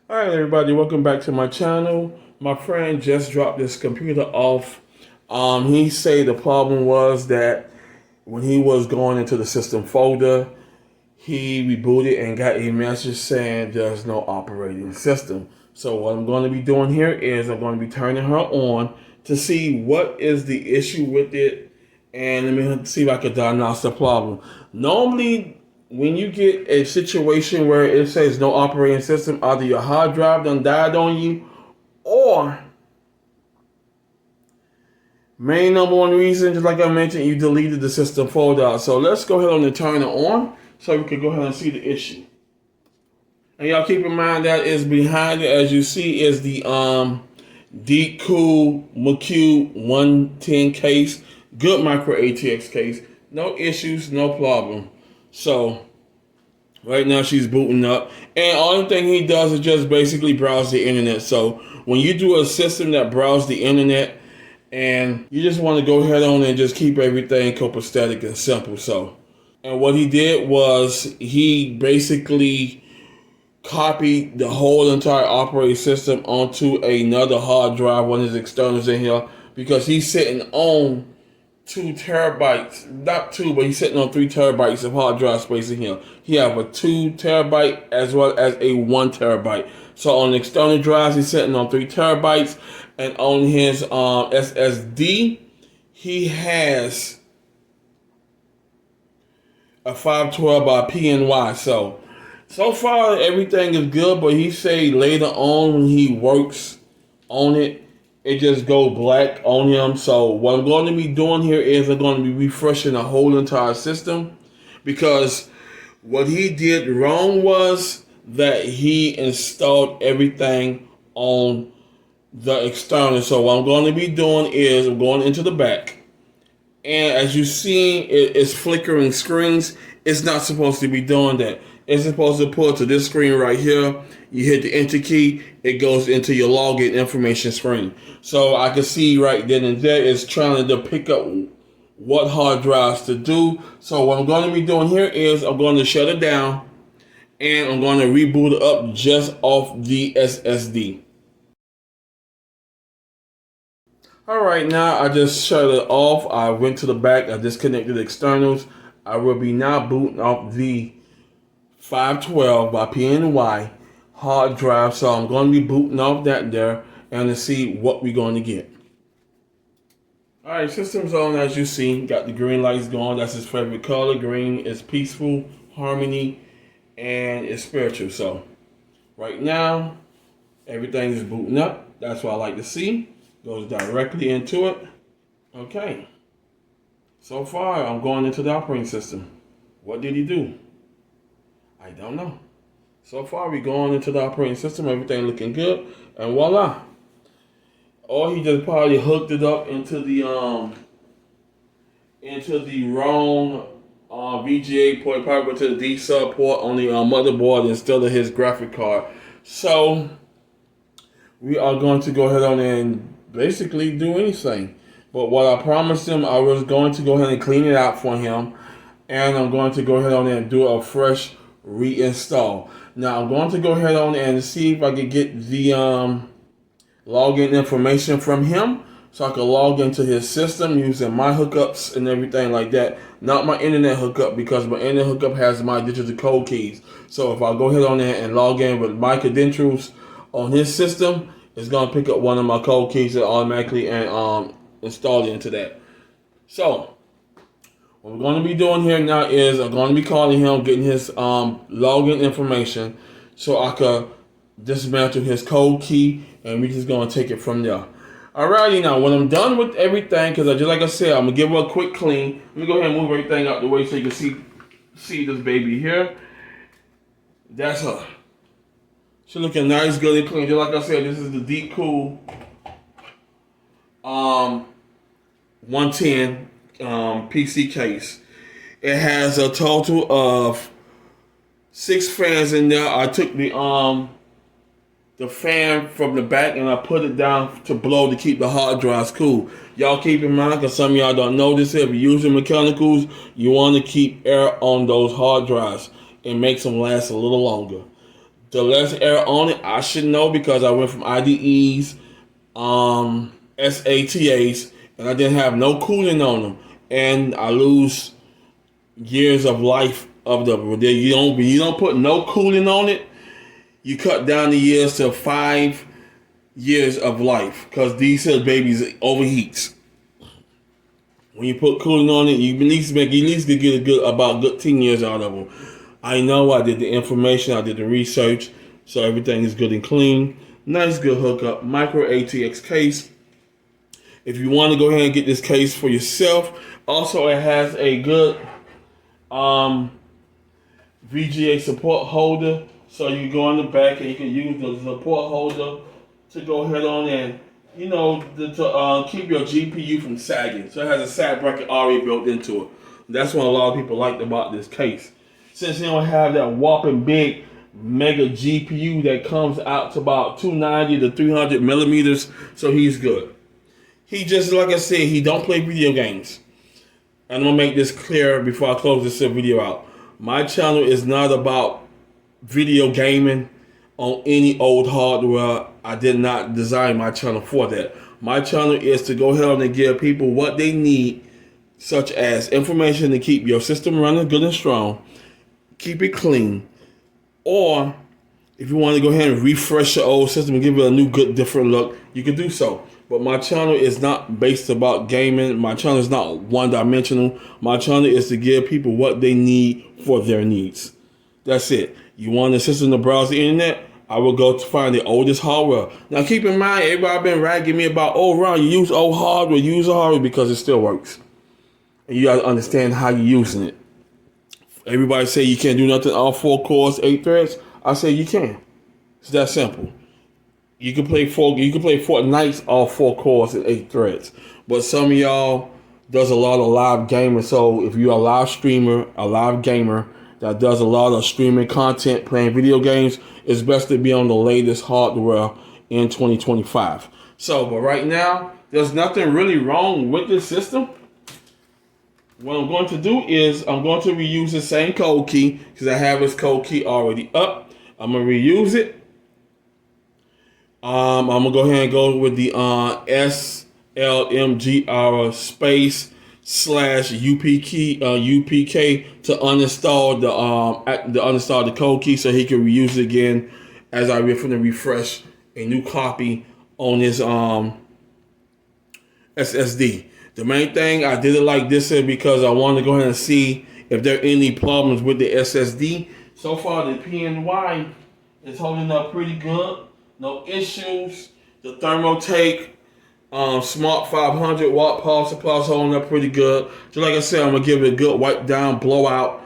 All right, everybody, welcome back to my channel. My friend just dropped this computer off. He said the problem was that when he was going into the system folder, he rebooted and got a message saying there's no operating system. So what I'm going to be doing here is I'm going to be turning her on to see what is the issue with it, and let me see if I can diagnose the problem. Normally, when you get a situation where it says no operating system, either your hard drive done died on you, or main number one reason, just like I mentioned, you deleted the system folder. So let's go ahead and turn it on so we can go ahead and see the issue. And y'all keep in mind that is behind it, as you see, is the Deepcool McHugh 110 case. Good micro ATX case. No issues, no problem. So right now she's booting up. And only thing he does is just basically browse the internet. So when you do a system that browses the internet and you just want to go ahead on and just keep everything copacetic and simple. So, and what he did was he basically copied the whole entire operating system onto another hard drive, one of his externals in here, because he's sitting on 2 terabytes, not two, but he's sitting on 3 terabytes of hard drive space in here. He have a 2 terabyte as well as a 1 terabyte. So on external drives, he's sitting on 3 terabytes, and on his SSD, he has a 512 by PNY. So far everything is good, but he say later on when he works on it, it just go black on him. So what I'm going to be doing here is I'm going to be refreshing the whole entire system, because what he did wrong was that he installed everything on the external. So what I'm going to be doing is I'm going into the back, and as you see, it's flickering screens. It's not supposed to be doing that. It's supposed to pull to this screen right here. You hit the enter key, it goes into your login information screen. So I can see right then and there it's trying to pick up what hard drives to do. So what I'm going to be doing here is I'm going to shut it down, and I'm going to reboot it up just off the SSD. All right, now I just shut it off. I went to the back. I disconnected the externals. I will be now booting off the 512 by PNY hard drive. So I'm going to be booting off that there and to see what we're going to get. All right, system's on, as you see. Got the green lights going. That's his favorite color. Green is peaceful, harmony, and it's spiritual. So right now, everything is booting up. That's what I like to see. Goes directly into it. Okay. So far, I'm going into the operating system. What did he do? I don't know. So far, we're going into the operating system. Everything looking good. And voila. Or he just probably hooked it up into the wrong VGA port, probably to the D sub port on the motherboard instead of his graphic card. So we are going to go ahead on and basically do anything. But what I promised him, I was going to go ahead and clean it out for him, and I'm going to go ahead on and do a fresh reinstall. Now I'm going to go ahead on and see if I can get the login information from him, so I can log into his system using my hookups and everything like that. Not my internet hookup, because my internet hookup has my digital code keys. So if I go ahead on there and log in with my credentials on his system, it's gonna pick up one of my code keys and automatically and install it into that. So what we're gonna be doing here now is I'm gonna be calling him, getting his login information, so I could dismantle his code key, and we just gonna take it from there. Alrighty, now when I'm done with everything, because like I said, I'm gonna give her a quick clean. Let me go ahead and move everything out the way so you can see this baby here. That's her. She looking nice, good and clean. Just like I said, this is the Deepcool 110 PC case. It has a total of 6 fans in there. I took the fan from the back and I put it down to blow to keep the hard drives cool. Y'all keep in mind, because some of y'all don't know this, if you're using mechanicals, you want to keep air on those hard drives. It makes them last a little longer. the less air on it. I should know because I went from IDEs, SATAs, and I didn't have no cooling on them, and I lose years of life of the. You don't put no cooling on it. You cut down the years to 5 years of life because these babies overheats. When you put cooling on it, you at least get good 10 years out of them. I know I did the information, I did the research, so everything is good and clean. Nice, good hookup. Micro ATX case. If you want to go ahead and get this case for yourself, also it has a good VGA support holder. So you go on the back and you can use the support holder to go ahead on and, to keep your GPU from sagging. So it has a sag bracket already built into it. That's what a lot of people liked about this case. Since they don't have that whopping big mega GPU that comes out to about 290 to 300 millimeters, so he's good. He just, like I said, he don't play video games. And I'm going to make this clear before I close this video out. My channel is not about video gaming on any old hardware. I did not design my channel for that. My channel is to go ahead and give people what they need, such as information to keep your system running good and strong, keep it clean, or if you want to go ahead and refresh your old system and give it a new, good, different look, you can do so. But my channel is not based about gaming. My channel is not one-dimensional. My channel is to give people what they need for their needs. That's it. You want a system to browse the internet? I will go to find the oldest hardware. Now keep in mind, everybody been ragging me about, Ron, you use old hardware, use hardware because it still works. And you got to understand how you're using it. Everybody say you can't do nothing all 4 cores, 8 threads. I say you can. It's that simple. You can play Fortnite all 4 cores and 8 threads. But some of y'all does a lot of live gaming. So if you're a live streamer, a live gamer that does a lot of streaming content, playing video games, it's best to be on the latest hardware in 2025. So, but right now, there's nothing really wrong with this system. What I'm going to do is I'm going to reuse the same code key because I have this code key already up. I'm going to reuse it. I'm going to go ahead and go with the SLMGR space /UPK to uninstall the code key so he can reuse it again as I refresh a new copy on his SSD. The main thing I did it like this is because I wanted to go ahead and see if there are any problems with the SSD. So far, the PNY is holding up pretty good. No issues. The Thermaltake Smart 500 watt power supply is holding up pretty good. Just like I said, I'm going to give it a good wipe down, blowout.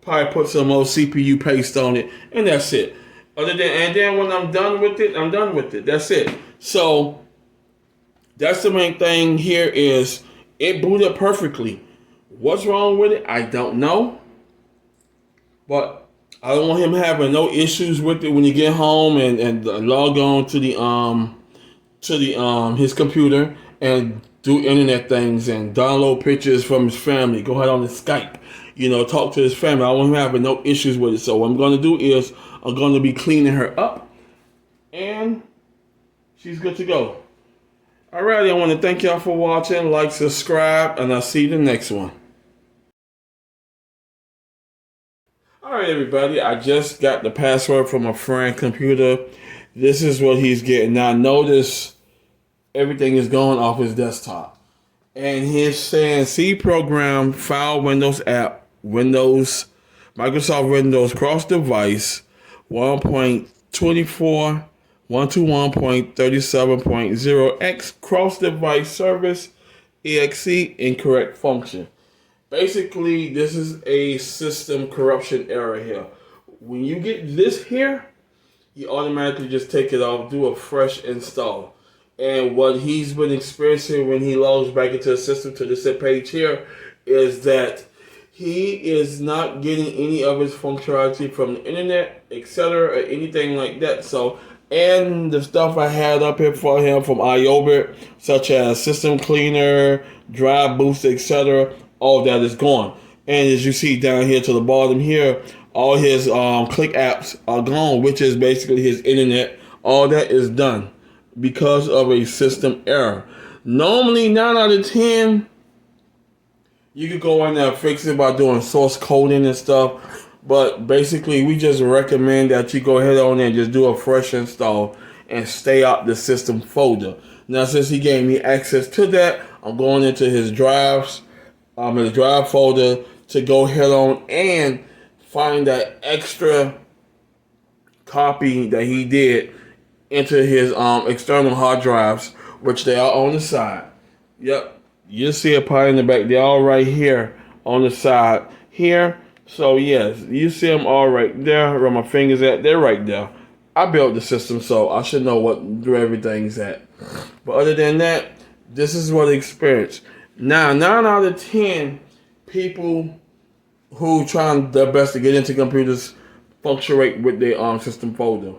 Probably put some more CPU paste on it. And that's it. And then when I'm done with it, I'm done with it. That's it. So that's the main thing here is it booted perfectly. What's wrong with it? I don't know. But I don't want him having no issues with it when you get home and log on to his computer and do internet things and download pictures from his family. Go ahead on the Skype. Talk to his family. I want him having no issues with it. So what I'm going to do is I'm going to be cleaning her up and she's good to go. Alrighty, I want to thank y'all for watching. Like, subscribe, and I'll see you in the next one. Alright, everybody. I just got the password from a friend's computer. This is what he's getting. Now, notice everything is going off his desktop. And he's saying C program, file Windows app, Microsoft Windows cross device 1.24. 121.37.0x cross-device service exe incorrect function. Basically, this is a system corruption error here. When you get this here, you automatically just take it off, do a fresh install. And what he's been experiencing when he logs back into the system to this page here is that he is not getting any of his functionality from the internet, etc., or anything like that. And the stuff I had up here for him from iObit, such as System Cleaner, Drive Boost, etc., all of that is gone. And as you see down here to the bottom here, all his click apps are gone, which is basically his internet. All that is done because of a system error. Normally, 9 out of 10, you could go in there and fix it by doing source coding and stuff. But basically, we just recommend that you go ahead on and just do a fresh install and stay out the system folder. Now, since he gave me access to that, I'm going into his drives, his drive folder, to go ahead on and find that extra copy that he did into his external hard drives, which they are on the side. Yep, you see it probably in the back. They're all right here on the side here. So yes, you see them all right there where my fingers at. They're right there. I built the system, so I should know where everything's at. But other than that, this is what I experienced. Now, 9 out of 10 people who trying their best to get into computers fluctuate with their system folder.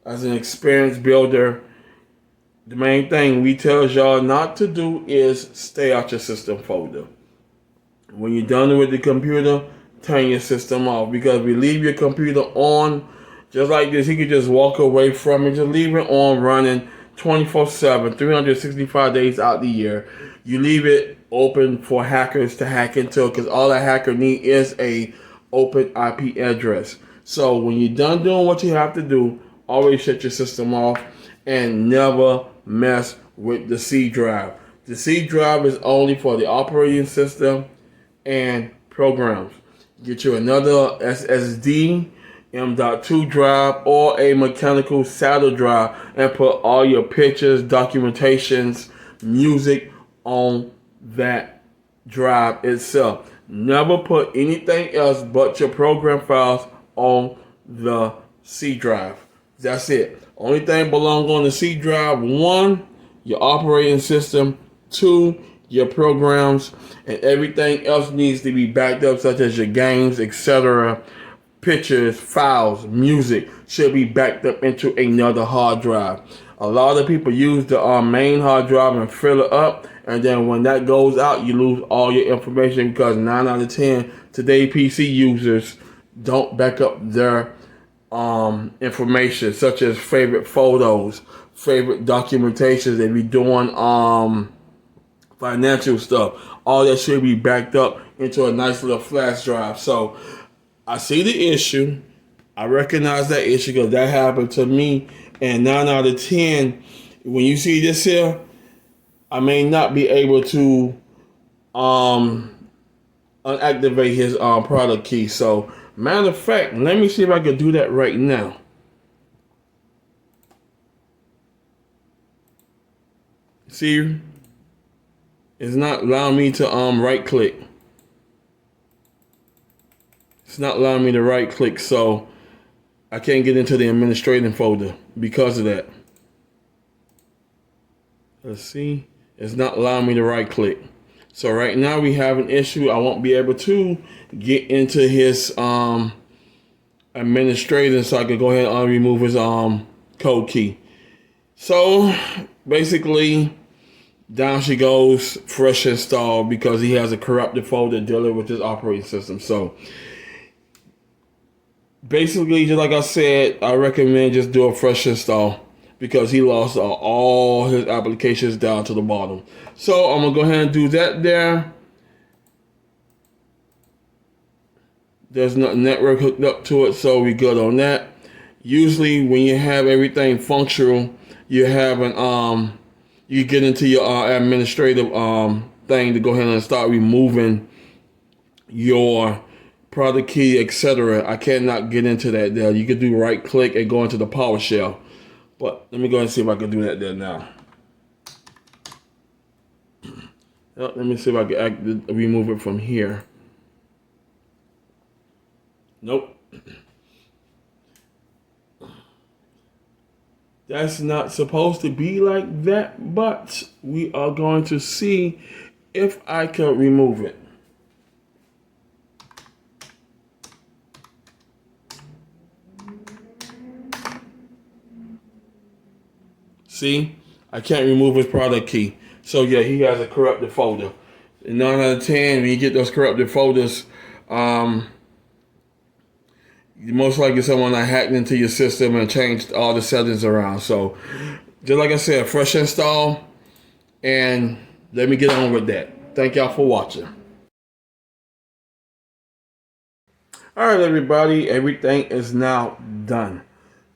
As an experienced builder, the main thing we tell y'all not to do is stay out your system folder. When you're done with the computer, turn your system off, because if you leave your computer on just like this, he could just walk away from it. Just leave it on running 24/7, 365 days out the year. You leave it open for hackers to hack into, because all a hacker need is a open IP address. So when you're done doing what you have to do, always shut your system off and never mess with the C drive. The C drive is only for the operating system and programs. Get you another SSD, M.2 drive, or a mechanical SATA drive, and put all your pictures, documentations, music on that drive itself. Never put anything else but your program files on the C drive. That's it. Only thing belong on the C drive: 1, your operating system; 2, your programs, and everything else needs to be backed up, such as your games, etc. Pictures, files, music should be backed up into another hard drive. A lot of people use the main hard drive and fill it up, and then when that goes out, you lose all your information, because 9 out of 10 today PC users don't back up their information, such as favorite photos, favorite documentations. They be doing financial stuff. All that should be backed up into a nice little flash drive. So I see the issue. I recognize that issue, because that happened to me. And 9 out of 10, when you see this here, I may not be able to unactivate his product key. So matter of fact, let me see if I can do that right now. See, it's not allowing me to right click. It's not allowing me to right click, so I can't get into the administrating folder because of that. Let's see. It's not allowing me to right click. So right now we have an issue. I won't be able to get into his administrator, so I could go ahead and remove his code key. So basically, down she goes, fresh install, because he has a corrupted folder dealing with his operating system. So basically, just like I said, I recommend just do a fresh install, because he lost all his applications down to the bottom. So I'm gonna go ahead and do that there. There's no network hooked up to it, so we good on that. Usually when you have everything functional, you have an you get into your administrative thing to go ahead and start removing your product key, etc. I cannot get into that there. You can do right click and go into the PowerShell. But let me go ahead and see if I can do that there now. Let me see if I can remove it from here. Nope. That's not supposed to be like that, but we are going to see if I can remove it. See, I can't remove his product key. So yeah, he has a corrupted folder. And 9 out of 10, when you get those corrupted folders, most likely someone that hacked into your system and changed all the settings around. So, just like I said, fresh install, and let me get on with that. Thank y'all for watching. All right, everybody, everything is now done.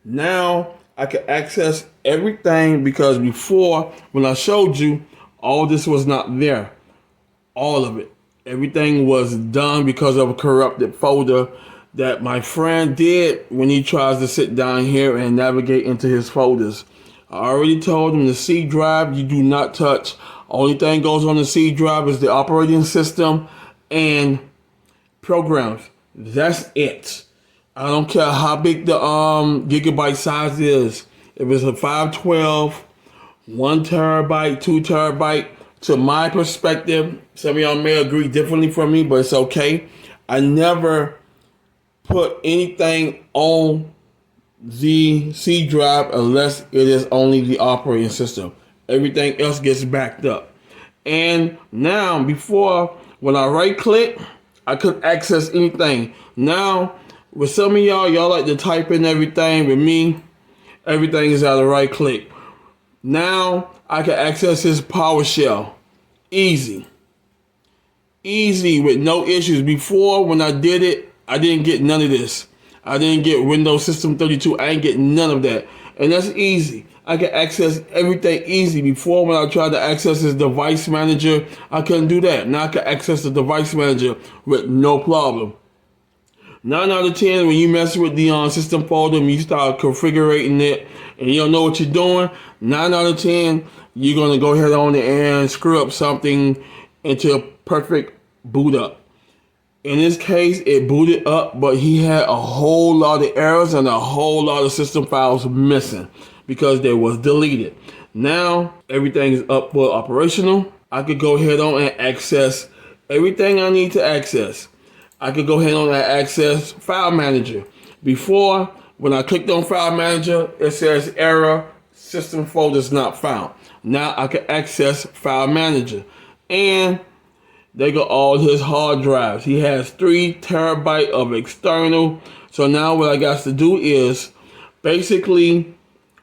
Now I can access everything, because before, when I showed you, all this was not there. All of it. Everything was done because of a corrupted folder that my friend did when he tries to sit down here and navigate into his folders. I already told him the C drive you do not touch. Only thing goes on the C drive is the operating system and programs. That's it. I don't care how big the gigabyte size is. If it's a 512, 1 terabyte, 2 terabyte, to my perspective, some of y'all may agree differently from me, but it's okay. I never put anything on the C drive unless it is only the operating system. Everything else gets backed up. And now, before, when I right click, I couldn't access anything. Now, with some of y'all like to type in everything. With me, everything is at a right click. Now, I can access his PowerShell. Easy. Easy, with no issues. Before, when I did it, I didn't get none of this. I didn't get Windows System 32. I didn't get none of that. And that's easy. I can access everything easy. Before, when I tried to access his device manager, I couldn't do that. Now I can access the device manager with no problem. 9 out of 10, when you mess with the system folder and you start configuring it and you don't know what you're doing, 9 out of 10, you're going to go ahead on and screw up something into a perfect boot up. In this case, it booted up, but he had a whole lot of errors and a whole lot of system files missing because they was deleted. Now, everything is up for operational. I could go ahead on and access everything I need to access. I could go ahead on and access File Manager. Before, when I clicked on File Manager, it says error, system folders not found. Now I can access File Manager. And they got all his hard drives. He has 3 terabyte of external. So now what I got to do is basically,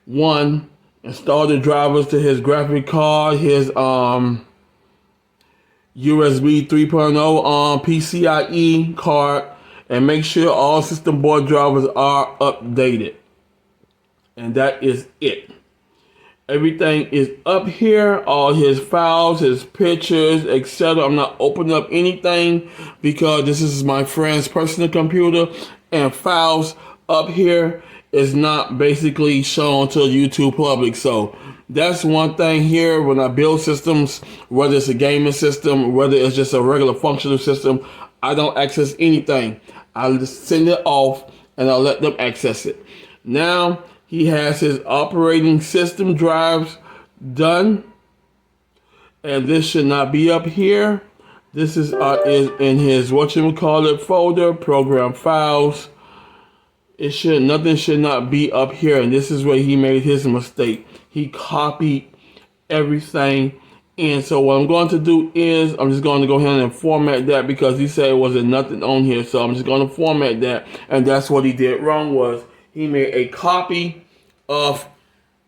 one, install the drivers to his graphic card, his USB 3.0 PCIe card, and make sure all system board drivers are updated. And that is it. Everything is up here, all his files, his pictures, etc. I'm not opening up anything because this is my friend's personal computer, and files up here is not basically shown to YouTube public. So that's one thing here when I build systems, whether it's a gaming system, whether it's just a regular functional system, I don't access anything. I just send it off and I'll let them access it. Now, he has his operating system drives done, and this should not be up here. This is in his folder, program files. Nothing should not be up here, and this is where he made his mistake. He copied everything, and so what I'm going to do is I'm just going to go ahead and format that because he said it wasn't nothing on here, so I'm just going to format that, and that's what he did wrong. Was he made a copy of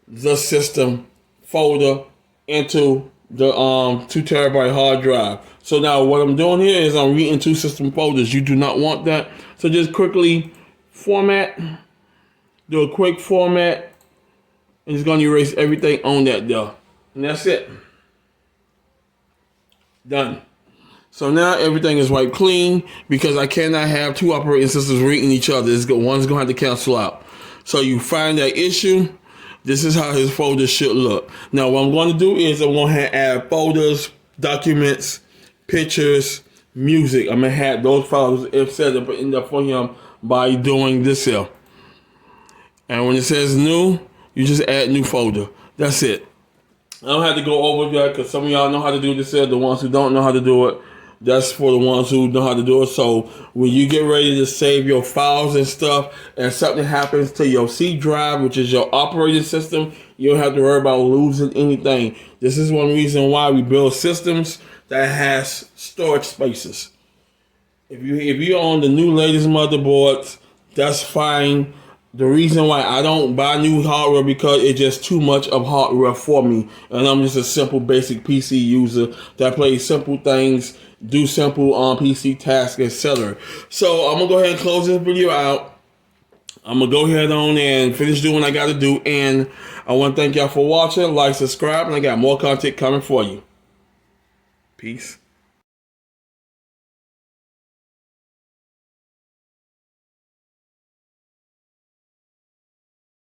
the system folder into the 2 terabyte hard drive. So now what I'm doing here is I'm reading 2 system folders. You do not want that. So just quickly format, do a quick format, and it's going to erase everything on that there. And that's it. Done. So now everything is wiped clean because I cannot have 2 operating systems reading each other. One's going to have to cancel out. So you find that issue, this is how his folder should look. Now what I'm going to do is I'm going to add folders, documents, pictures, music. I'm going to have those files if set up in there for him by doing this here. And when it says new, you just add new folder. That's it. I don't have to go over that because some of y'all know how to do this here. The ones who don't know how to do it, that's for the ones who know how to do it. So when you get ready to save your files and stuff, and something happens to your C drive, which is your operating system, you don't have to worry about losing anything. This is one reason why we build systems that has storage spaces. If you own the new latest motherboards, that's fine. The reason why I don't buy new hardware because it's just too much of hardware for me, and I'm just a simple, basic PC user that plays simple things, do simple PC tasks, etc. So I'm gonna go ahead and close this video out. I'm gonna go ahead on and finish doing what I gotta do, and I want to thank y'all for watching. Like, subscribe, and I got more content coming for you. Peace.